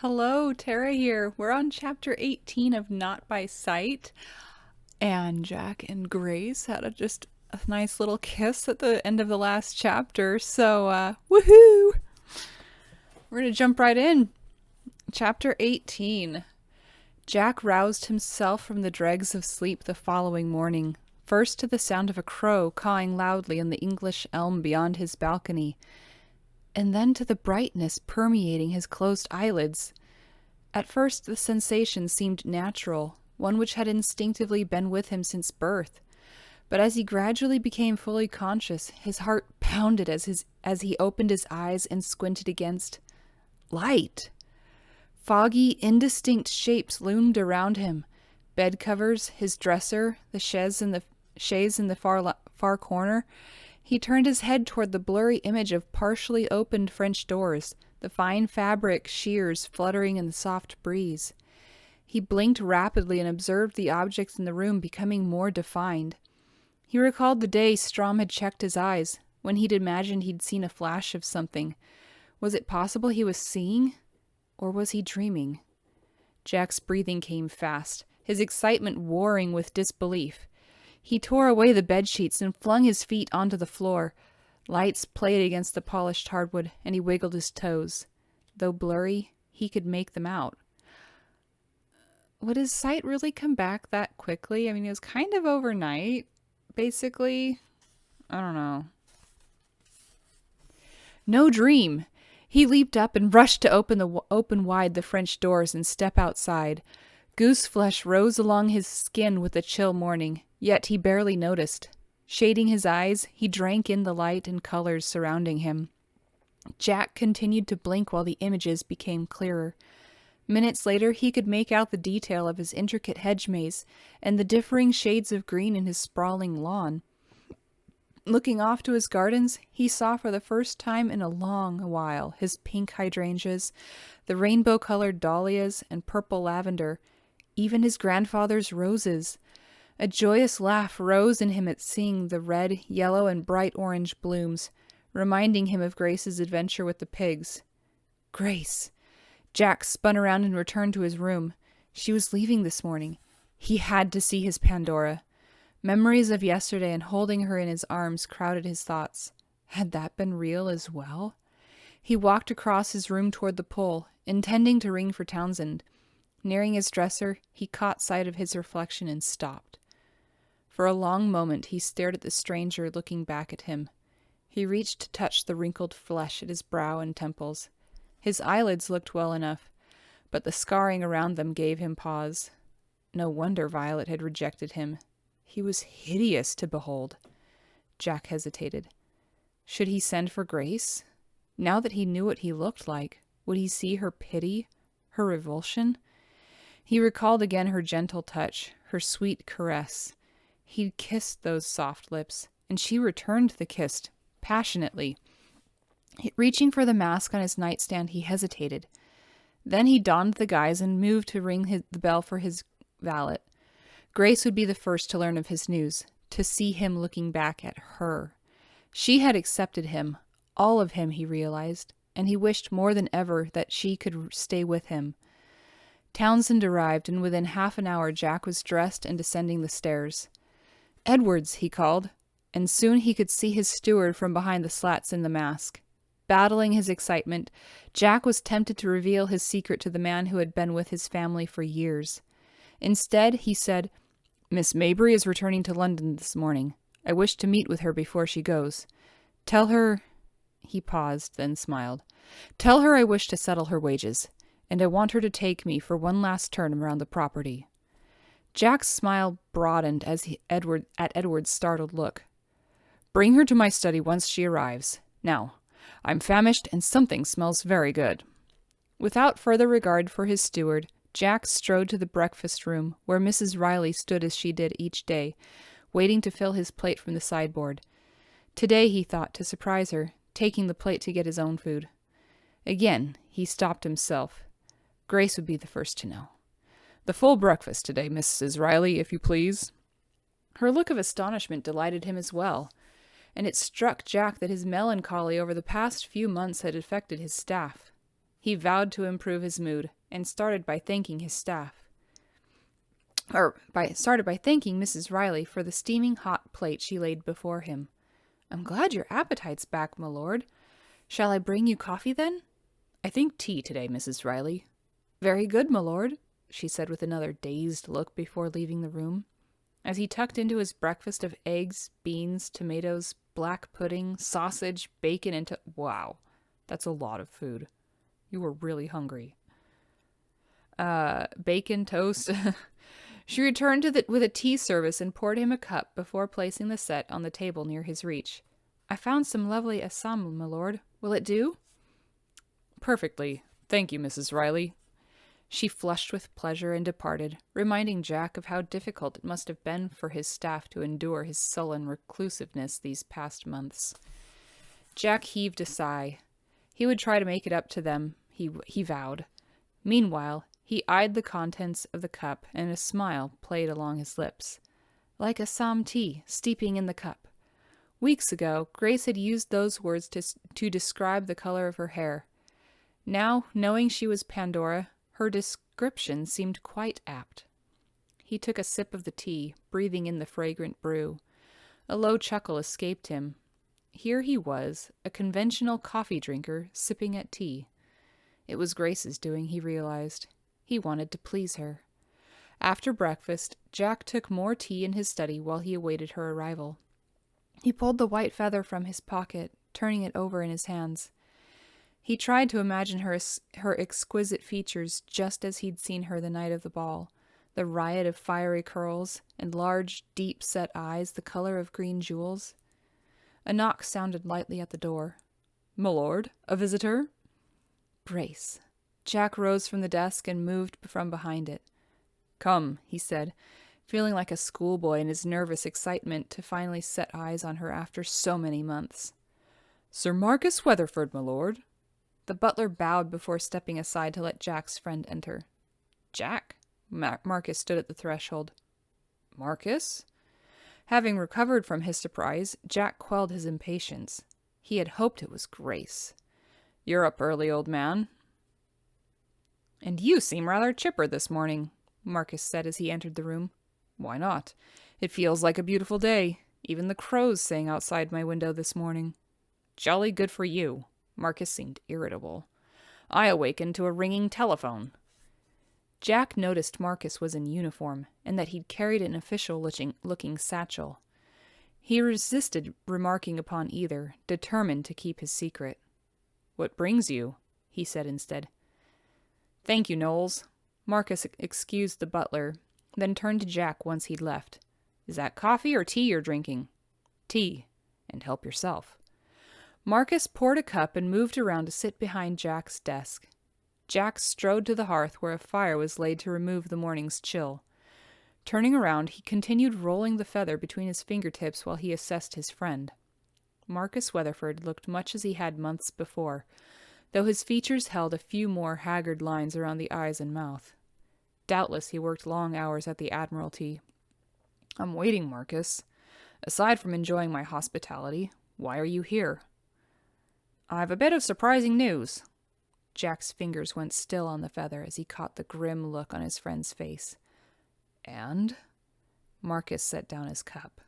Hello, Tara here. We're on chapter 18 of Not by Sight. And Jack and Grace had just a nice little kiss at the end of the last chapter. So, woohoo! We're going to jump right in. Chapter 18. Jack roused himself from the dregs of sleep the following morning, first to the sound of a crow cawing loudly in the English elm beyond his balcony, and then to the brightness permeating his closed eyelids. At first the sensation seemed natural, one which had instinctively been with him since birth. But as he gradually became fully conscious, his heart pounded as he opened his eyes and squinted against light. Foggy, indistinct shapes loomed around him. Bed covers, his dresser, the chaise in the far corner. He turned his head toward the blurry image of partially opened French doors, the fine fabric shears fluttering in the soft breeze. He blinked rapidly and observed the objects in the room becoming more defined. He recalled the day Strom had checked his eyes, when he'd imagined he'd seen a flash of something. Was it possible he was seeing? Or was he dreaming? Jack's breathing came fast, his excitement warring with disbelief. He tore away the bedsheets and flung his feet onto the floor. Lights played against the polished hardwood, and he wiggled his toes. Though blurry, he could make them out. Would his sight really come back that quickly? I mean, it was kind of overnight, basically. I don't know. No dream! He leaped up and rushed to open wide the French doors and step outside. Goose flesh rose along his skin with the chill morning, yet he barely noticed. Shading his eyes, he drank in the light and colors surrounding him. Jack continued to blink while the images became clearer. Minutes later, he could make out the detail of his intricate hedge maze and the differing shades of green in his sprawling lawn. Looking off to his gardens, he saw for the first time in a long while his pink hydrangeas, the rainbow-colored dahlias and purple lavender, even his grandfather's roses. A joyous laugh rose in him at seeing the red, yellow, and bright orange blooms, reminding him of Grace's adventure with the pigs. Grace! Jack spun around and returned to his room. She was leaving this morning. He had to see his Pandora. Memories of yesterday and holding her in his arms crowded his thoughts. Had that been real as well? He walked across his room toward the pole, intending to ring for Townsend. Nearing his dresser, he caught sight of his reflection and stopped. For a long moment he stared at the stranger looking back at him. He reached to touch the wrinkled flesh at his brow and temples. His eyelids looked well enough, but the scarring around them gave him pause. No wonder Violet had rejected him. He was hideous to behold. Jack hesitated. Should he send for Grace? Now that he knew what he looked like, would he see her pity, her revulsion? He recalled again her gentle touch, her sweet caress. He'd kissed those soft lips, and she returned the kiss, passionately. Reaching for the mask on his nightstand, he hesitated. Then he donned the guise and moved to ring the bell for his valet. Grace would be the first to learn of his news, to see him looking back at her. She had accepted him, all of him, he realized, and he wished more than ever that she could stay with him. Townsend arrived, and within half an hour Jack was dressed and descending the stairs. "Edwards," he called, and soon he could see his steward from behind the slats in the mask. Battling his excitement, Jack was tempted to reveal his secret to the man who had been with his family for years. Instead, he said, "Miss Mabry is returning to London this morning. I wish to meet with her before she goes. Tell her—" He paused, then smiled. "Tell her I wish to settle her wages, and I want her to take me for one last turn around the property." Jack's smile broadened at Edward's startled look. "Bring her to my study once she arrives. Now, I'm famished and something smells very good." Without further regard for his steward, Jack strode to the breakfast room, where Mrs. Riley stood as she did each day, waiting to fill his plate from the sideboard. Today, he thought, to surprise her, taking the plate to get his own food. Again, he stopped himself. Grace would be the first to know. "The full breakfast today, Mrs. Riley, if you please." Her look of astonishment delighted him as well, and it struck Jack that his melancholy over the past few months had affected his staff. He vowed to improve his mood and started by thanking Mrs. Riley for the steaming hot plate she laid before him. "I'm glad your appetite's back, my lord. Shall I bring you coffee, then?" "I think tea today, Mrs. Riley." "Very good, my lord," she said with another dazed look before leaving the room. As he tucked into his breakfast of eggs, beans, tomatoes, black pudding, sausage, bacon, and wow, that's a lot of food. You were really hungry. Bacon, toast. She returned with a tea service and poured him a cup before placing the set on the table near his reach. "I found some lovely Assam, my lord. Will it do?" "Perfectly. Thank you, Mrs. Riley." She flushed with pleasure and departed, reminding Jack of how difficult it must have been for his staff to endure his sullen reclusiveness these past months. Jack heaved a sigh. He would try to make it up to them, he vowed. Meanwhile, he eyed the contents of the cup, and a smile played along his lips. Like Assam tea, steeping in the cup. Weeks ago, Grace had used those words to describe the color of her hair. Now, knowing she was Pandora, her description seemed quite apt. He took a sip of the tea, breathing in the fragrant brew. A low chuckle escaped him. Here he was, a conventional coffee drinker, sipping at tea. It was Grace's doing, he realized. He wanted to please her. After breakfast, Jack took more tea in his study while he awaited her arrival. He pulled the white feather from his pocket, turning it over in his hands. He tried to imagine her exquisite features just as he'd seen her the night of the ball, the riot of fiery curls and large, deep-set eyes the color of green jewels. A knock sounded lightly at the door. "My lord, a visitor?" Grace. Jack rose from the desk and moved from behind it. "Come," he said, feeling like a schoolboy in his nervous excitement to finally set eyes on her after so many months. "Sir Marcus Weatherford, my lord." The butler bowed before stepping aside to let Jack's friend enter. "Jack?" Marcus stood at the threshold. "Marcus?" Having recovered from his surprise, Jack quelled his impatience. He had hoped it was Grace. "You're up early, old man." "And you seem rather chipper this morning," Marcus said as he entered the room. "Why not? It feels like a beautiful day. Even the crows sang outside my window this morning." "Jolly good for you." Marcus seemed irritable. "I awakened to a ringing telephone." Jack noticed Marcus was in uniform, and that he'd carried an official-looking satchel. He resisted remarking upon either, determined to keep his secret. "What brings you?" he said instead. "Thank you, Knowles." Marcus excused the butler, then turned to Jack once he'd left. "Is that coffee or tea you're drinking?" "Tea. And help yourself." Marcus poured a cup and moved around to sit behind Jack's desk. Jack strode to the hearth where a fire was laid to remove the morning's chill. Turning around, he continued rolling the feather between his fingertips while he assessed his friend. Marcus Weatherford looked much as he had months before, though his features held a few more haggard lines around the eyes and mouth. Doubtless he worked long hours at the Admiralty. "I'm waiting, Marcus. Aside from enjoying my hospitality, why are you here?" "I've a bit of surprising news." Jack's fingers went still on the feather as he caught the grim look on his friend's face. "And?" Marcus set down his cup.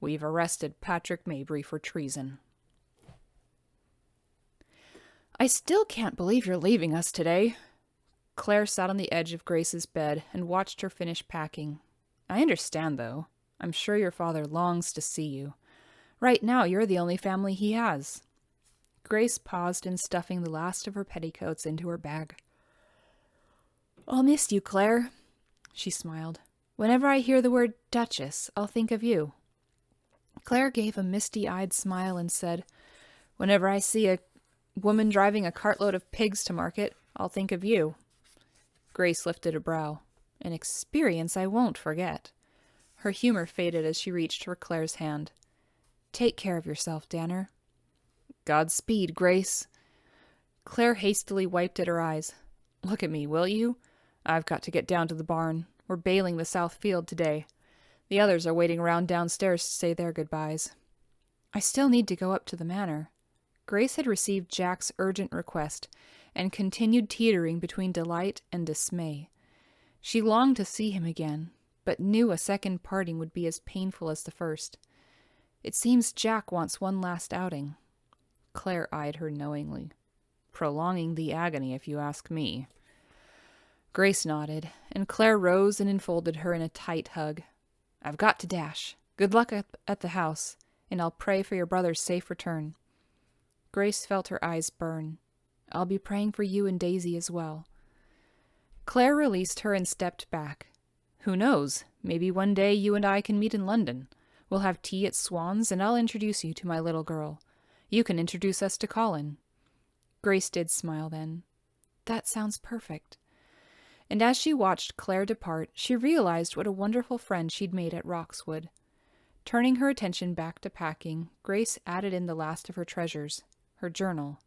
"We've arrested Patrick Mabry for treason." "I still can't believe you're leaving us today." Claire sat on the edge of Grace's bed and watched her finish packing. "I understand, though. I'm sure your father longs to see you. Right now, you're the only family he has." Grace paused in stuffing the last of her petticoats into her bag. "I'll miss you, Claire," she smiled. "Whenever I hear the word Duchess, I'll think of you." Claire gave a misty-eyed smile and said, "Whenever I see a woman driving a cartload of pigs to market, I'll think of you." Grace lifted a brow. "An experience I won't forget." Her humor faded as she reached for Claire's hand. "Take care of yourself, Danner." "Godspeed, Grace." Claire hastily wiped at her eyes. "Look at me, will you? I've got to get down to the barn. We're bailing the south field today. The others are waiting around downstairs to say their goodbyes." "I still need to go up to the manor." Grace had received Jack's urgent request, and continued teetering between delight and dismay. She longed to see him again, but knew a second parting would be as painful as the first. It seems Jack wants one last outing. Claire eyed her knowingly. Prolonging the agony, if you ask me. Grace nodded, and Claire rose and enfolded her in a tight hug. I've got to dash. Good luck at the house, and I'll pray for your brother's safe return. Grace felt her eyes burn. I'll be praying for you and Daisy as well. Claire released her and stepped back. Who knows? Maybe one day you and I can meet in London. We'll have tea at Swan's, and I'll introduce you to my little girl. You can introduce us to Colin. Grace did smile then. That sounds perfect. And as she watched Claire depart, she realized what a wonderful friend she'd made at Roxwood. Turning her attention back to packing, Grace added in the last of her treasures, her journal.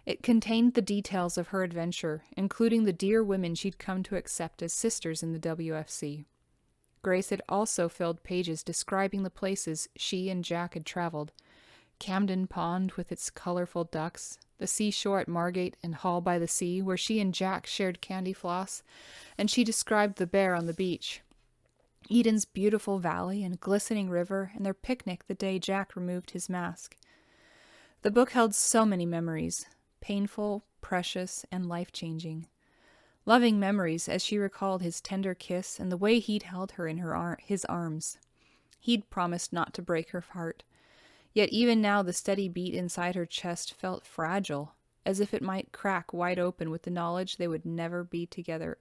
It contained the details of her adventure, including the dear women she'd come to accept as sisters in the WFC. Grace had also filled pages describing the places she and Jack had traveled. Camden Pond with its colorful ducks, the seashore at Margate and Hall by the Sea, where she and Jack shared candy floss, and she described the bear on the beach. Eden's beautiful valley and glistening river, and their picnic the day Jack removed his mask. The book held so many memories, painful, precious, and life-changing. Loving memories as she recalled his tender kiss and the way he'd held her in his arms. He'd promised not to break her heart. Yet even now the steady beat inside her chest felt fragile, as if it might crack wide open with the knowledge they would never be together.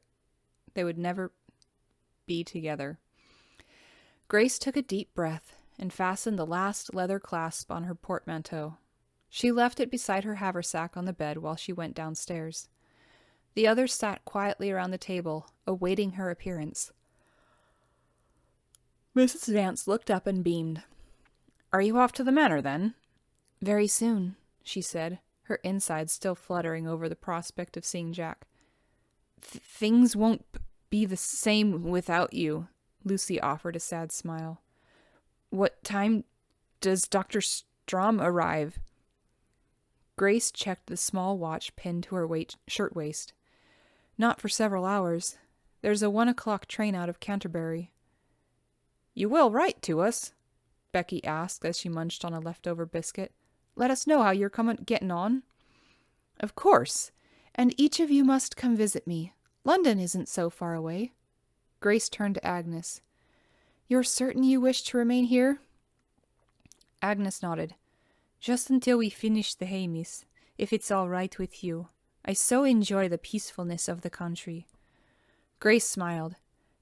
Grace took a deep breath and fastened the last leather clasp on her portmanteau. She left it beside her haversack on the bed while she went downstairs. The others sat quietly around the table, awaiting her appearance. Mrs. Vance looked up and beamed. Are you off to the manor, then? Very soon, she said, her insides still fluttering over the prospect of seeing Jack. Things won't be the same without you, Lucy offered a sad smile. What time does Dr. Strom arrive? Grace checked the small watch pinned to her shirtwaist. Not for several hours. There's a 1 o'clock train out of Canterbury. You will write to us? Becky asked as she munched on a leftover biscuit. Let us know how you're getting on. Of course. And each of you must come visit me. London isn't so far away. Grace turned to Agnes. You're certain you wish to remain here? Agnes nodded. Just until we finish the hay, miss, if it's all right with you. I so enjoy the peacefulness of the country. Grace smiled.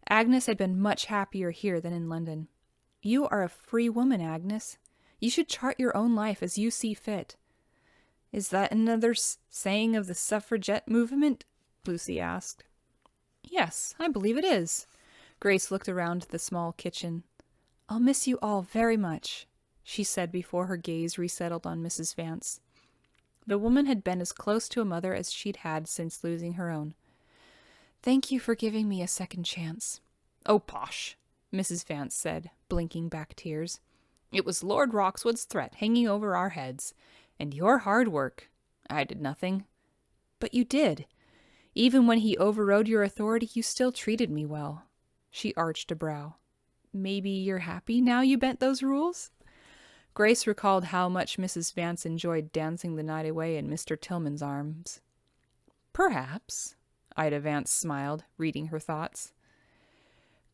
Agnes had been much happier here than in London. You are a free woman, Agnes. You should chart your own life as you see fit. Is that another saying of the suffragette movement? Lucy asked. Yes, I believe it is. Grace looked around the small kitchen. I'll miss you all very much, she said before her gaze resettled on Mrs. Vance. The woman had been as close to a mother as she'd had since losing her own. Thank you for giving me a second chance. Oh, posh, Mrs. Vance said, blinking back tears. It was Lord Roxwood's threat hanging over our heads, and your hard work. I did nothing. But you did. Even when he overrode your authority, you still treated me well. She arched a brow. Maybe you're happy now you bent those rules? Grace recalled how much Mrs. Vance enjoyed dancing the night away in Mr. Tillman's arms. Perhaps, Ida Vance smiled, reading her thoughts.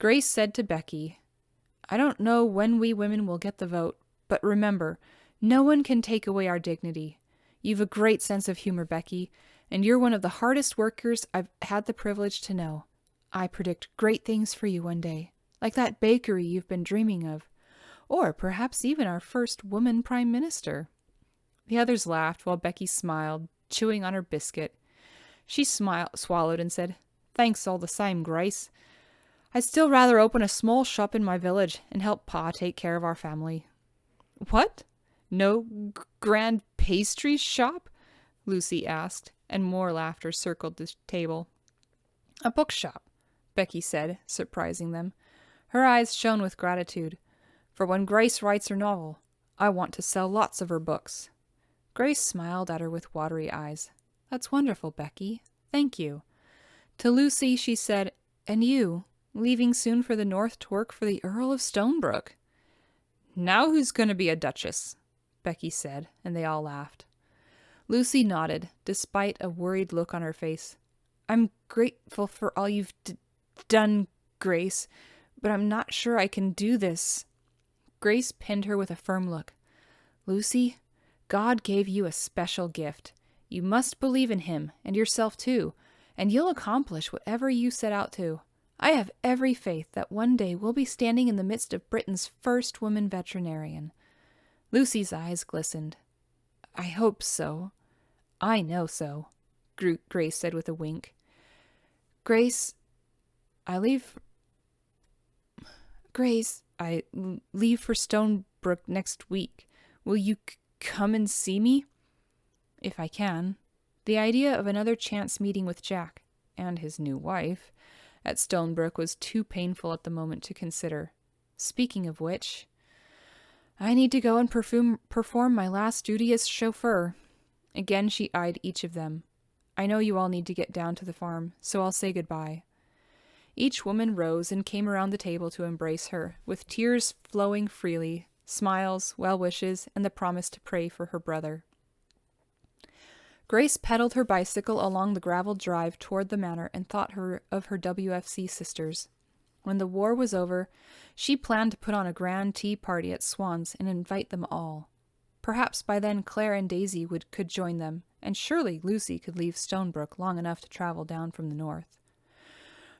Grace said to Becky, I don't know when we women will get the vote, but remember, no one can take away our dignity. You've a great sense of humor, Becky, and you're one of the hardest workers I've had the privilege to know. I predict great things for you one day, like that bakery you've been dreaming of, or perhaps even our first woman prime minister. The others laughed while Becky smiled, chewing on her biscuit. She swallowed and said, Thanks all the same, Grace. I'd still rather open a small shop in my village and help Pa take care of our family. What? No grand pastry shop? Lucy asked, and more laughter circled the table. A bookshop, Becky said, surprising them. Her eyes shone with gratitude. For when Grace writes her novel, I want to sell lots of her books. Grace smiled at her with watery eyes. That's wonderful, Becky. Thank you. To Lucy, she said, and you, leaving soon for the north to work for the Earl of Stonebrook. Now who's going to be a duchess? Becky said, and they all laughed. Lucy nodded, despite a worried look on her face. I'm grateful for all you've done, Grace, but I'm not sure I can do this. Grace pinned her with a firm look. Lucy, God gave you a special gift. You must believe in him, and yourself too, and you'll accomplish whatever you set out to. I have every faith that one day we'll be standing in the midst of Britain's first woman veterinarian. Lucy's eyes glistened. I hope so. I know so, Grace said with a wink. Grace, I leave for Stonebrook next week. Will you come and see me? If I can. The idea of another chance meeting with Jack, and his new wife, at Stonebrook was too painful at the moment to consider. Speaking of which, I need to go and perform my last duty as chauffeur. Again she eyed each of them. I know you all need to get down to the farm, so I'll say goodbye. Each woman rose and came around the table to embrace her, with tears flowing freely, smiles, well wishes, and the promise to pray for her brother. Grace pedaled her bicycle along the graveled drive toward the manor and thought of her WFC sisters. When the war was over, she planned to put on a grand tea party at Swan's and invite them all. Perhaps by then Claire and Daisy could join them, and surely Lucy could leave Stonebrook long enough to travel down from the north.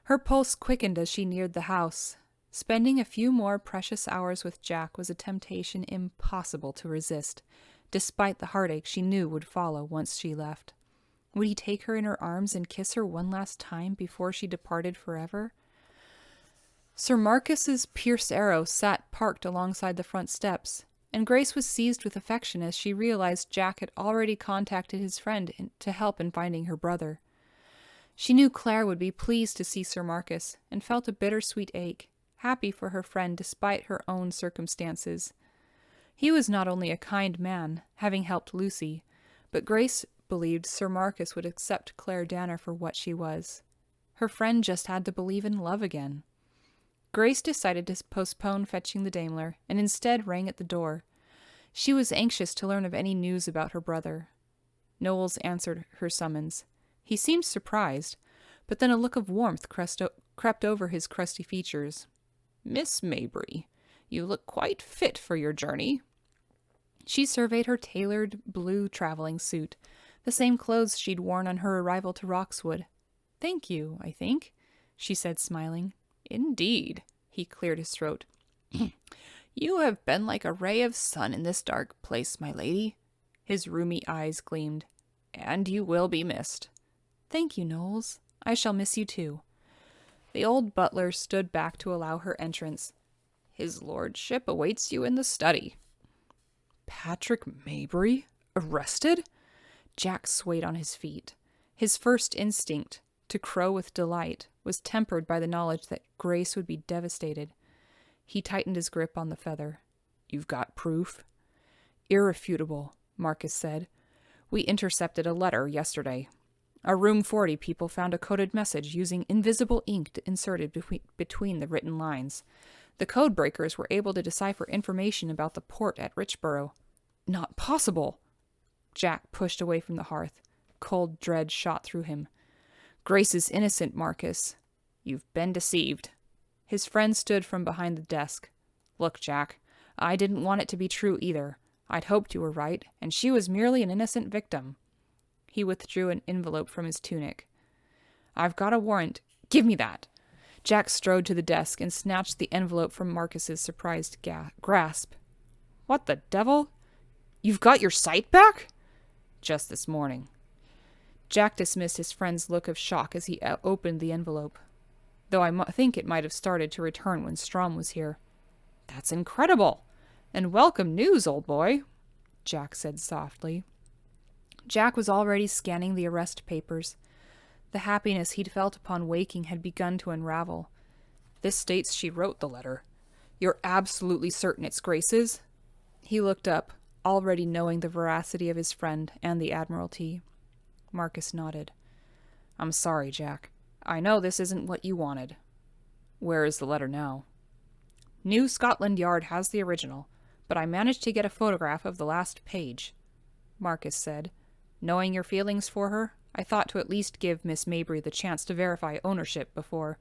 Her pulse quickened as she neared the house. Spending a few more precious hours with Jack was a temptation impossible to resist, despite the heartache she knew would follow once she left. Would he take her in her arms and kiss her one last time before she departed forever? Sir Marcus's pierced arrow sat parked alongside the front steps, and Grace was seized with affection as she realized Jack had already contacted his friend to help in finding her brother. She knew Claire would be pleased to see Sir Marcus, and felt a bittersweet ache, happy for her friend despite her own circumstances. He was not only a kind man, having helped Lucy, but Grace believed Sir Marcus would accept Claire Danner for what she was. Her friend just had to believe in love again. Grace decided to postpone fetching the Daimler, and instead rang at the door. She was anxious to learn of any news about her brother. Knowles answered her summons. He seemed surprised, but then a look of warmth crept over his crusty features. Miss Mabry, you look quite fit for your journey. She surveyed her tailored blue traveling suit, the same clothes she'd worn on her arrival to Roxwood. Thank you, I think, she said, smiling. Indeed, he cleared his throat. You have been like a ray of sun in this dark place, my lady. His rheumy eyes gleamed. And you will be missed. Thank you, Knowles. I shall miss you too. The old butler stood back to allow her entrance. His lordship awaits you in the study. Patrick Mabry? Arrested? Jack swayed on his feet. His first instinct, to crow with delight, was tempered by the knowledge that Grace would be devastated. He tightened his grip on the feather. You've got proof? Irrefutable, Marcus said. We intercepted a letter yesterday. Our Room 40 people found a coded message using invisible ink inserted between the written lines. The code breakers were able to decipher information about the port at Richborough. Not possible! Jack pushed away from the hearth. Cold dread shot through him. Grace is innocent, Marcus. You've been deceived. His friend stood from behind the desk. Look, Jack, I didn't want it to be true either. I'd hoped you were right, and she was merely an innocent victim. He withdrew an envelope from his tunic. I've got a warrant. Give me that. Jack strode to the desk and snatched the envelope from Marcus's surprised grasp. What the devil? You've got your sight back? Just this morning. Jack dismissed his friend's look of shock as he opened the envelope, though I think it might have started to return when Strom was here. That's incredible! And welcome news, old boy, Jack said softly. Jack was already scanning the arrest papers. The happiness he'd felt upon waking had begun to unravel. This states she wrote the letter. You're absolutely certain it's Grace's? He looked up, already knowing the veracity of his friend and the Admiralty. Marcus nodded. I'm sorry, Jack. I know this isn't what you wanted. Where is the letter now? New Scotland Yard has the original, but I managed to get a photograph of the last page, Marcus said. Knowing your feelings for her, I thought to at least give Miss Mabry the chance to verify ownership before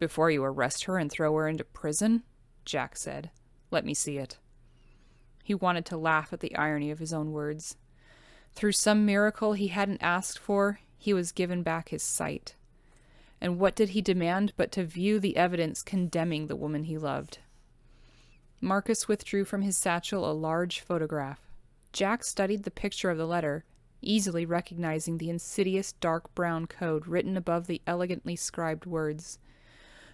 you arrest her and throw her into prison, Jack said. Let me see it. He wanted to laugh at the irony of his own words. Through some miracle he hadn't asked for, he was given back his sight. And what did he demand but to view the evidence condemning the woman he loved? Marcus withdrew from his satchel a large photograph. Jack studied the picture of the letter, easily recognizing the insidious dark brown code written above the elegantly scribed words.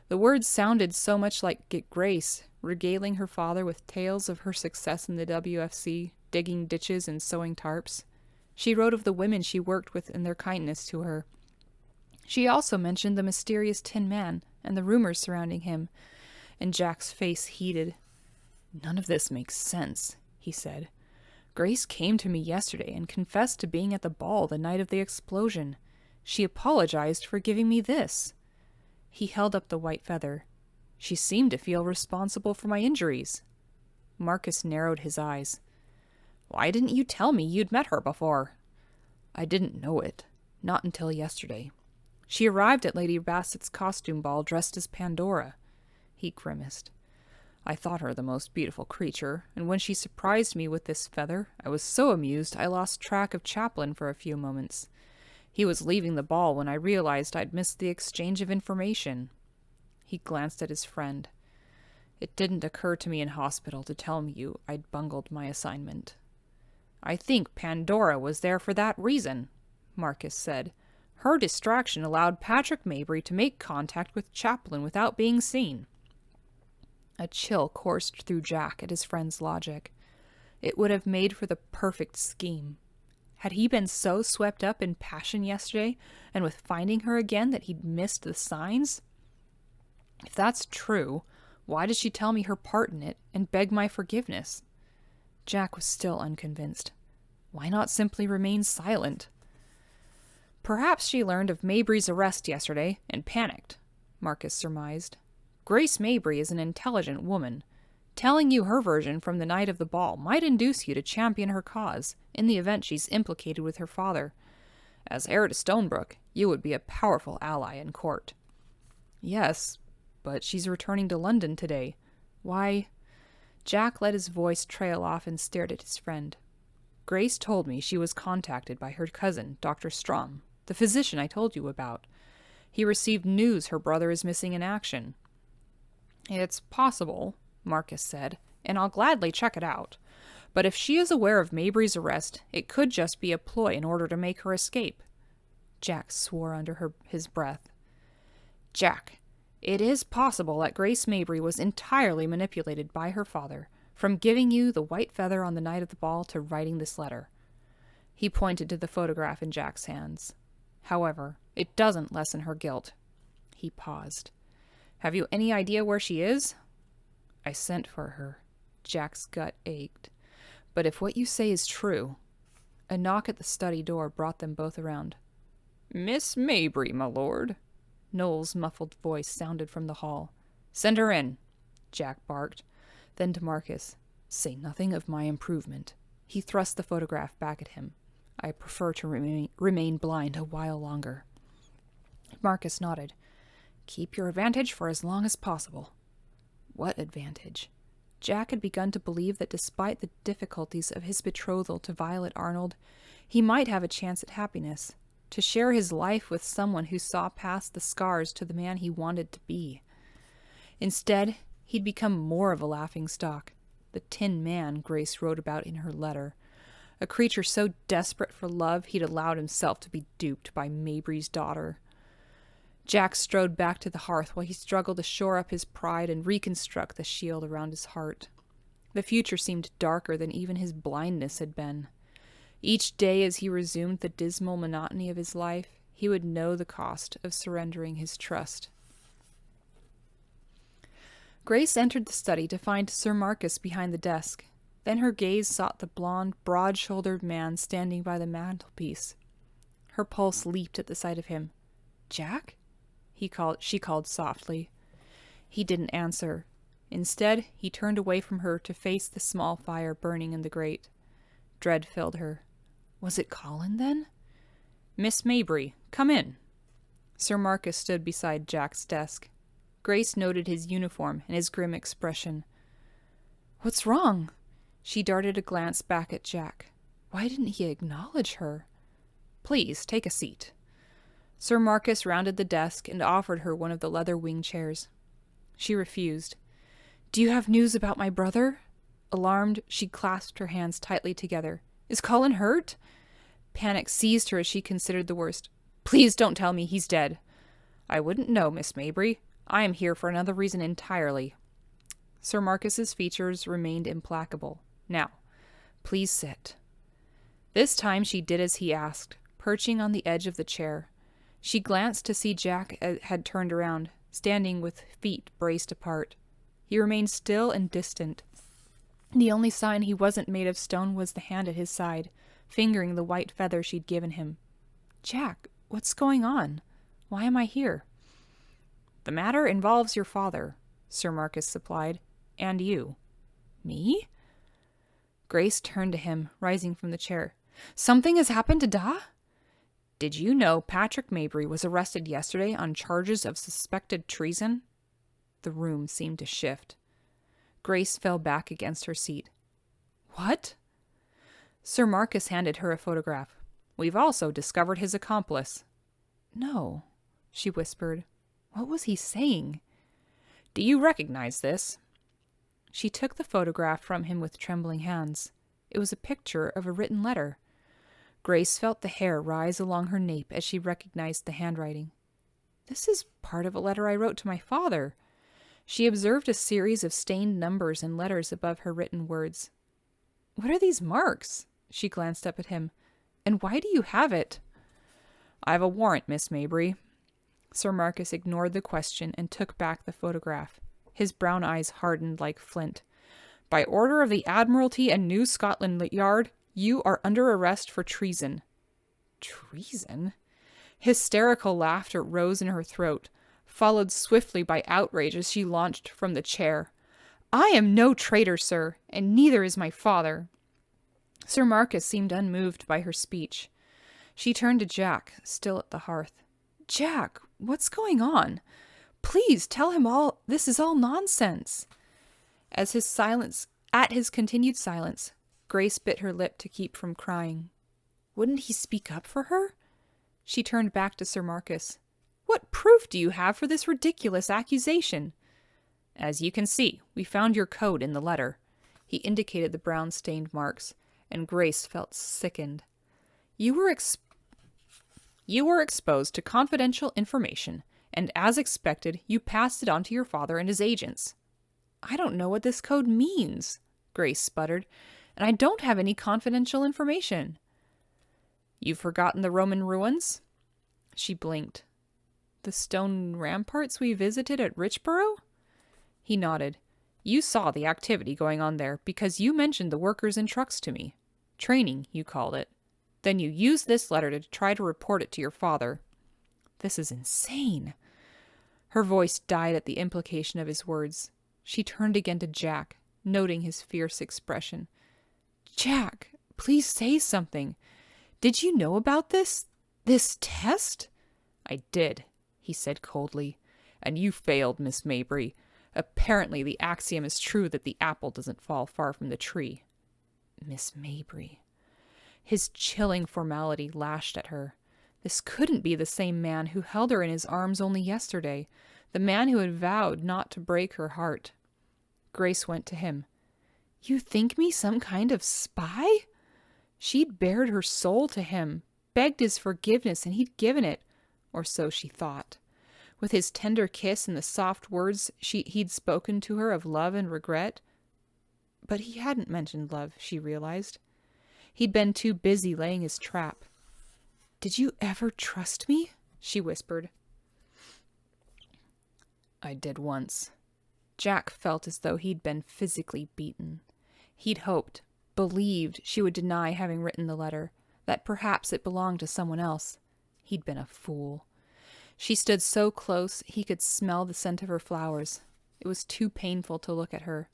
The words sounded so much like Grace, regaling her father with tales of her success in the WFC, digging ditches and sewing tarps. She wrote of the women she worked with and their kindness to her. She also mentioned the mysterious Tin Man and the rumors surrounding him, and Jack's face heated. None of this makes sense, he said. Grace came to me yesterday and confessed to being at the ball the night of the explosion. She apologized for giving me this. He held up the white feather. She seemed to feel responsible for my injuries. Marcus narrowed his eyes. Why didn't you tell me you'd met her before? I didn't know it. Not until yesterday. She arrived at Lady Bassett's costume ball dressed as Pandora. He grimaced. I thought her the most beautiful creature, and when she surprised me with this feather, I was so amused I lost track of Chaplin for a few moments. He was leaving the ball when I realized I'd missed the exchange of information. He glanced at his friend. It didn't occur to me in hospital to tell you I'd bungled my assignment. I think Pandora was there for that reason, Marcus said. Her distraction allowed Patrick Mabry to make contact with Chaplin without being seen. A chill coursed through Jack at his friend's logic. It would have made for the perfect scheme. Had he been so swept up in passion yesterday, and with finding her again, that he'd missed the signs? If that's true, why did she tell me her part in it and beg my forgiveness? Jack was still unconvinced. Why not simply remain silent? Perhaps she learned of Mabry's arrest yesterday and panicked, Marcus surmised. Grace Mabry is an intelligent woman. Telling you her version from the night of the ball might induce you to champion her cause in the event she's implicated with her father. As heir to Stonebrook, you would be a powerful ally in court. Yes, but she's returning to London today. Why? Jack let his voice trail off and stared at his friend. Grace told me she was contacted by her cousin, Dr. Strom, the physician I told you about. He received news her brother is missing in action. It's possible, Marcus said, and I'll gladly check it out. But if she is aware of Mabry's arrest, it could just be a ploy in order to make her escape. Jack swore under his breath. Jack, it is possible that Grace Mabry was entirely manipulated by her father, from giving you the white feather on the night of the ball to writing this letter. He pointed to the photograph in Jack's hands. However, it doesn't lessen her guilt. He paused. Have you any idea where she is? I sent for her. Jack's gut ached. But if what you say is true... A knock at the study door brought them both around. Miss Mabry, my lord. Noel's muffled voice sounded from the hall. Send her in, Jack barked. Then to Marcus, say nothing of my improvement. He thrust the photograph back at him. I prefer to remain blind a while longer. Marcus nodded. Keep your advantage for as long as possible. What advantage? Jack had begun to believe that despite the difficulties of his betrothal to Violet Arnold, he might have a chance at happiness, to share his life with someone who saw past the scars to the man he wanted to be. Instead, he'd become more of a laughingstock, the Tin Man Grace wrote about in her letter, a creature so desperate for love he'd allowed himself to be duped by Mabry's daughter. Jack strode back to the hearth while he struggled to shore up his pride and reconstruct the shield around his heart. The future seemed darker than even his blindness had been. Each day as he resumed the dismal monotony of his life, he would know the cost of surrendering his trust. Grace entered the study to find Sir Marcus behind the desk. Then her gaze sought the blond, broad-shouldered man standing by the mantelpiece. Her pulse leaped at the sight of him. "Jack?" She called softly. He didn't answer. Instead, he turned away from her to face the small fire burning in the grate. Dread filled her. Was it Colin, then? "Miss Mabry, come in." Sir Marcus stood beside Jack's desk. Grace noted his uniform and his grim expression. "What's wrong?" She darted a glance back at Jack. Why didn't he acknowledge her? "Please, take a seat." Sir Marcus rounded the desk and offered her one of the leather wing chairs. She refused. "Do you have news about my brother?" Alarmed, she clasped her hands tightly together. "Is Colin hurt?" Panic seized her as she considered the worst. "Please don't tell me he's dead." "I wouldn't know, Miss Mabry. I am here for another reason entirely." Sir Marcus's features remained implacable. "Now, please sit." This time she did as he asked, perching on the edge of the chair. She glanced to see Jack had turned around, standing with feet braced apart. He remained still and distant. The only sign he wasn't made of stone was the hand at his side, fingering the white feather she'd given him. "Jack, what's going on? Why am I here?" "The matter involves your father," Sir Marcus supplied, "and you." "Me?" Grace turned to him, rising from the chair. "Something has happened to Da?" "Did you know Patrick Mabry was arrested yesterday on charges of suspected treason?" The room seemed to shift. Grace fell back against her seat. "What?" Sir Marcus handed her a photograph. "We've also discovered his accomplice." "No," she whispered. What was he saying? "Do you recognize this?" She took the photograph from him with trembling hands. It was a picture of a written letter. Grace felt the hair rise along her nape as she recognized the handwriting. "This is part of a letter I wrote to my father." She observed a series of stained numbers and letters above her written words. "What are these marks?" She glanced up at him. "And why do you have it?" "I've a warrant, Miss Mabry." Sir Marcus ignored the question and took back the photograph. His brown eyes hardened like flint. "By order of the Admiralty and New Scotland Yard, you are under arrest for treason." "Treason?" Hysterical laughter rose in her throat, followed swiftly by outrage as she launched from the chair. "I am no traitor, sir, and neither is my father." Sir Marcus seemed unmoved by her speech. She turned to Jack, still at the hearth. "Jack, what's going on? Please tell him this is all nonsense." At his continued silence, Grace bit her lip to keep from crying. Wouldn't he speak up for her? She turned back to Sir Marcus. "What proof do you have for this ridiculous accusation?" "As you can see, we found your code in the letter." He indicated the brown-stained marks, and Grace felt sickened. You were exposed to confidential information, and as expected, you passed it on to your father and his agents." "I don't know what this code means," Grace sputtered, "and I don't have any confidential information." "You've forgotten the Roman ruins?" She blinked. "The stone ramparts we visited at Richborough?" He nodded. "You saw the activity going on there because you mentioned the workers and trucks to me. Training, you called it. Then you used this letter to try to report it to your father." "This is insane." Her voice died at the implication of his words. She turned again to Jack, noting his fierce expression. "Jack, please say something. Did you know about this test?" "I did," he said coldly. "And you failed, Miss Mabry. Apparently the axiom is true that the apple doesn't fall far from the tree." Miss Mabry. His chilling formality lashed at her. This couldn't be the same man who held her in his arms only yesterday, the man who had vowed not to break her heart. Grace went to him. "You think me some kind of spy?" She'd bared her soul to him, begged his forgiveness, and he'd given it, or so she thought. With his tender kiss and the soft words he'd spoken to her of love and regret. But he hadn't mentioned love, she realized. He'd been too busy laying his trap. "Did you ever trust me?" she whispered. "I did once." Jack felt as though he'd been physically beaten. He'd hoped, believed she would deny having written the letter, that perhaps it belonged to someone else. He'd been a fool. She stood so close he could smell the scent of her flowers. It was too painful to look at her.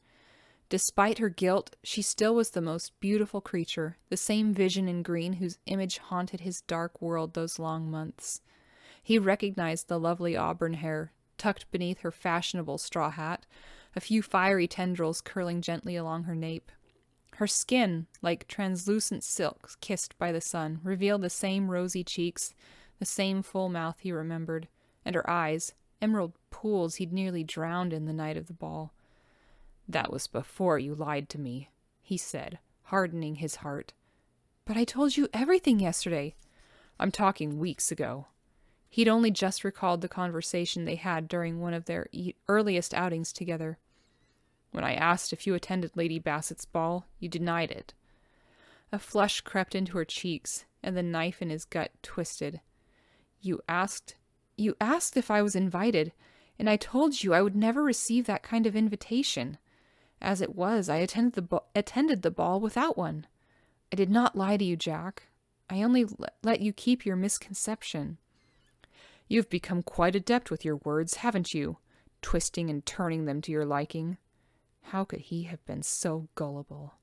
Despite her guilt, she still was the most beautiful creature, the same vision in green whose image haunted his dark world those long months. He recognized the lovely auburn hair, tucked beneath her fashionable straw hat, a few fiery tendrils curling gently along her nape. Her skin, like translucent silk kissed by the sun, revealed the same rosy cheeks, the same full mouth he remembered, and her eyes, emerald pools he'd nearly drowned in the night of the ball. "That was before you lied to me," he said, hardening his heart. "But I told you everything yesterday." "I'm talking weeks ago." He'd only just recalled the conversation they had during one of their earliest outings together. "When I asked if you attended Lady Bassett's ball, you denied it." A flush crept into her cheeks, and the knife in his gut twisted. You asked if I was invited, and I told you I would never receive that kind of invitation. As it was, I attended the ball without one. I did not lie to you, Jack. I only let you keep your misconception." "You've become quite adept with your words, haven't you? Twisting and turning them to your liking." How could he have been so gullible?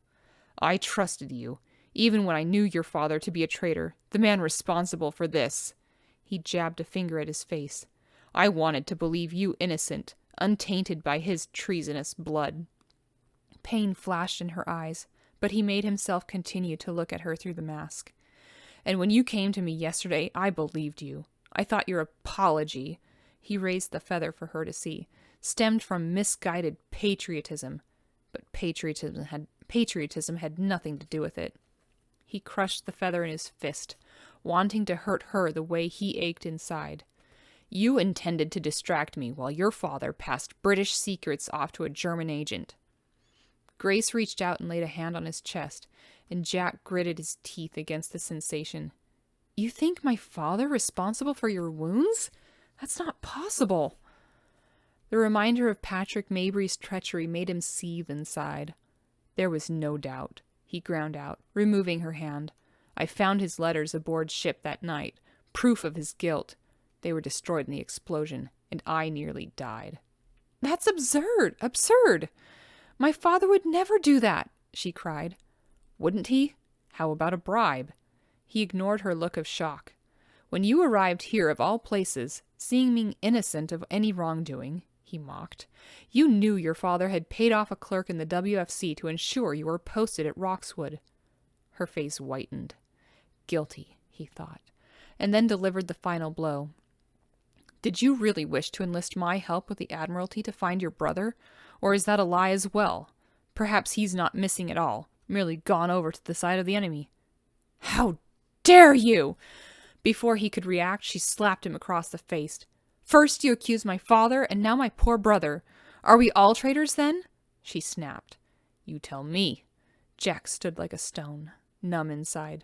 "I trusted you, even when I knew your father to be a traitor, the man responsible for this." He jabbed a finger at his face. "I wanted to believe you innocent, untainted by his treasonous blood." Pain flashed in her eyes, but he made himself continue to look at her through the mask. "And when you came to me yesterday, I believed you. I thought your apology," he raised the feather for her to see, "stemmed from misguided patriotism. But patriotism had nothing to do with it." He crushed the feather in his fist, wanting to hurt her the way he ached inside. "You intended to distract me while your father passed British secrets off to a German agent." Grace reached out and laid a hand on his chest, and Jack gritted his teeth against the sensation. "You think my father responsible for your wounds? That's not possible." The reminder of Patrick Mabry's treachery made him seethe inside. "There was no doubt," he ground out, removing her hand. "I found his letters aboard ship that night, proof of his guilt. They were destroyed in the explosion, and I nearly died." "That's absurd! Absurd! My father would never do that!" she cried. "Wouldn't he? How about a bribe?" He ignored her look of shock. "When you arrived here of all places, seeming innocent of any wrongdoing," he mocked, "you knew your father had paid off a clerk in the WFC to ensure you were posted at Roxwood." Her face whitened. Guilty, he thought, and then delivered the final blow. "Did you really wish to enlist my help with the Admiralty to find your brother? Or is that a lie as well? Perhaps he's not missing at all, merely gone over to the side of the enemy." "How dare you!" Before he could react, she slapped him across the face. "First you accuse my father, and now my poor brother. Are we all traitors then?" she snapped. "You tell me." Jack stood like a stone, numb inside.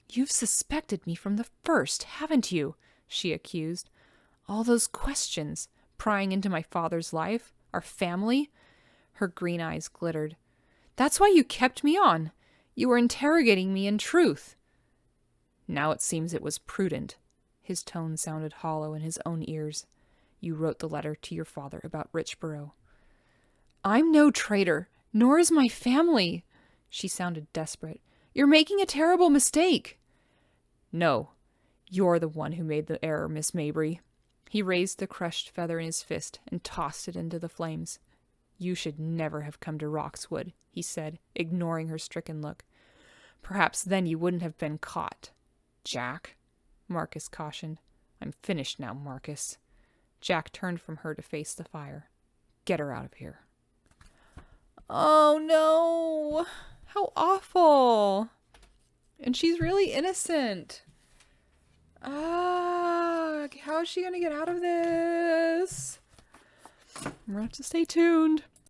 "You've suspected me from the first, haven't you?" she accused. "All those questions, prying into my father's life, our family." Her green eyes glittered. "That's why you kept me on. You were interrogating me in truth." "Now it seems it was prudent." His tone sounded hollow in his own ears. "You wrote the letter to your father about Richborough." "I'm no traitor, nor is my family." She sounded desperate. "You're making a terrible mistake." "No, you're the one who made the error, Miss Mabry." He raised the crushed feather in his fist and tossed it into the flames. "You should never have come to Roxwood," he said, ignoring her stricken look. "Perhaps then you wouldn't have been caught." "Jack," Marcus cautioned. "I'm finished now, Marcus." Jack turned from her to face the fire. "Get her out of here." Oh no! How awful! And she's really innocent. How is she gonna get out of this? We're gonna have to stay tuned.